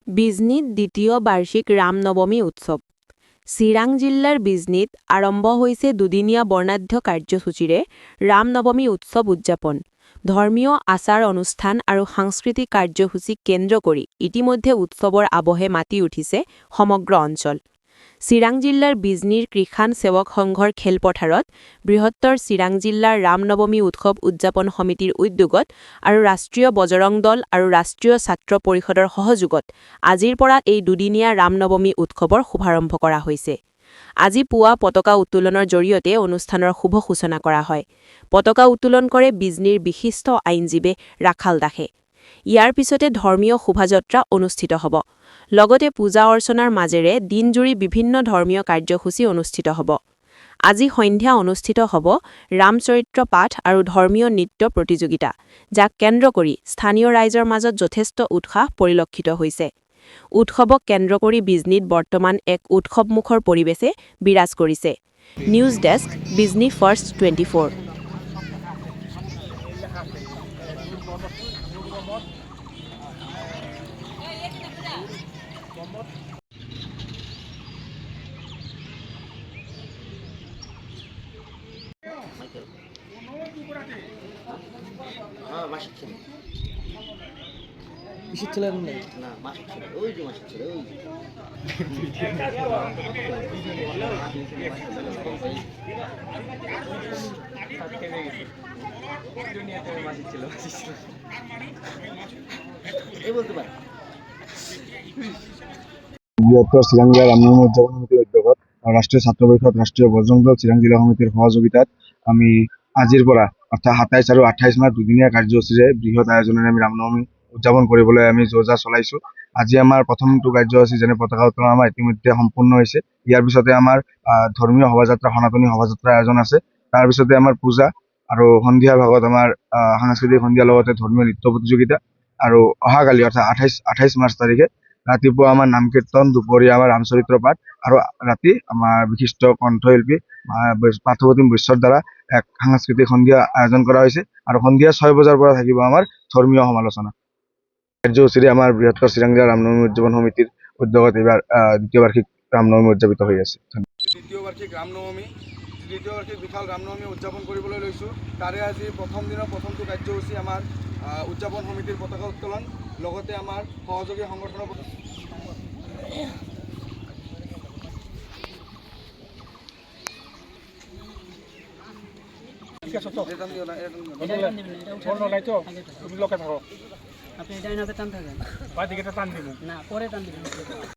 বিজনীত দ্বিতীয় বাৰ্ষিক ৰামনৱমী উৎসৱ। চিৰাং জিলাৰ বিজনীত আৰম্ভ হৈছে দুদিনীয়া বৰ্ণাঢ্য কাৰ্যসূচীৰে ৰামনৱমী উৎসৱ উদযাপন। ধৰ্মীয় আচাৰ অনুষ্ঠান আৰু সাংস্কৃতিক কাৰ্যসূচীক কেন্দ্ৰ কৰি ইতিমধ্যে উৎসৱৰ আবহে মাতি উঠিছে সমগ্ৰ অঞ্চল। চিৰাং জিলাৰ বিজনীৰ কৃষাণ সেৱক সংঘৰ খেলপথাৰত বৃহত্তৰ চিৰাং জিলাৰ ৰামনৱমী উৎসৱ উদযাপন সমিতিৰ উদ্যোগত আৰু ৰাষ্ট্ৰীয় বজৰং দল আৰু ৰাষ্ট্ৰীয় ছাত্ৰ পৰিষদৰ সহযোগত আজিৰ পৰা এই দুদিনীয়া ৰামনৱমী উৎসৱৰ শুভাৰম্ভ কৰা হৈছে। আজি পুৱা পতাকা উত্তোলনৰ জৰিয়তে অনুষ্ঠানৰ শুভ সূচনা কৰা হয়। পতাকা উত্তোলন কৰে বিজনীৰ বিশিষ্ট আইনজীৱী ৰাখাল দাসে। ইয়াৰ পিছতে ধৰ্মীয় শোভাযাত্ৰা অনুষ্ঠিত হ'ব। লগতে পূজা অৰ্চনাৰ মাজেৰে দিনজুৰি বিভিন্ন ধৰ্মীয় কাৰ্যসূচী অনুষ্ঠিত হ'ব। আজি সন্ধ্যা অনুষ্ঠিত হ'ব ৰামচৰিত্ৰ পাঠ আৰু ধৰ্মীয় নৃত্য প্ৰতিযোগিতা, যাক কেন্দ্ৰ কৰি স্থানীয় ৰাইজৰ মাজত যথেষ্ট উৎসাহ পৰিলক্ষিত হৈছে। উৎসৱক কেন্দ্ৰ কৰি বিজনীত বৰ্তমান এক উৎসৱমুখৰ পৰিৱেশে বিৰাজ কৰিছে। News desk, Bijni first 24। কিসের ছেলে এখন নাই? না মাসিক ছিল, ওই যে মাসিক ছিল, ওই যে। এই বলতে পারে বৃহত্তৰ চিৰাং জিলা ৰামনৱমী উদযাপন সমিতিৰ উদ্যোগত ৰাষ্ট্ৰীয় ছাত্ৰ পৰিষদ, ৰাষ্ট্ৰীয় বজৰং দল, চিৰাং জিলা সমিতিৰ সহযোগিতাত আমি আজিৰ পৰা অৰ্থাৎ ২৭ আৰু ২৮ মাৰ্চ দুদিনীয়া কাৰ্যসূচীৰে বৃহৎ আয়োজনেৰে আমি ৰামনৱমী উদযাপন কৰিবলৈ আমি যো-জা চলাইছোঁ। আজি আমাৰ প্ৰথমটো কাৰ্যসূচী যেনে পতাকা উত্তোলন আমাৰ ইতিমধ্যে সম্পূৰ্ণ হৈছে। ইয়াৰ পিছতে আমাৰ ধৰ্মীয় শোভাযাত্ৰা, সনাতনী শোভাযাত্ৰাৰ আয়োজন আছে। তাৰপিছতে আমাৰ পূজা আৰু সন্ধিয়াৰ ভাগত আমাৰ সাংস্কৃতিক সন্ধিয়াৰ লগতে ধৰ্মীয় নৃত্য প্ৰতিযোগিতা আৰু অহাকালি অৰ্থাৎ ২৮ মাৰ্চ তাৰিখে ৰাতিপুৱা আমাৰ নাম কীৰ্তন, দুপৰীয়া আমাৰ ৰামচৰিত্ৰ পাঠ আৰু ৰাতি আমাৰ বিশিষ্ট কণ্ঠশিল্পী পাৰ্থপ্ৰতিম বৈশ্যৰ দ্বাৰা এক সাংস্কৃতিক সন্ধিয়া আয়োজন কৰা হৈছে আৰু সন্ধিয়া ৬ বজাৰ পৰা থাকিব আমাৰ ধৰ্মীয় সমালোচনা। কাৰ্যসূচীৰে আমাৰ বৃহত্তৰ চিৰাং জিলা ৰামনৱমী উদযাপন সমিতিৰ উদ্যোগত এইবাৰ দ্বিতীয় বাৰ্ষিক ৰামনৱমী উদযাপিত হৈ আছে। দ্বিতীয় বাৰ্ষিক বিশাল ৰামনৱমী উদযাপন কৰিবলৈ লৈছোঁ। তাৰে আজি প্ৰথম দিনৰ প্ৰথমটো কাৰ্যসূচী আমাৰ উদযাপন সমিতিৰ পতাকা উত্তোলন, লগতে আমাৰ সহযোগী সংগঠনৰ আপনি এটা টান থাকেন।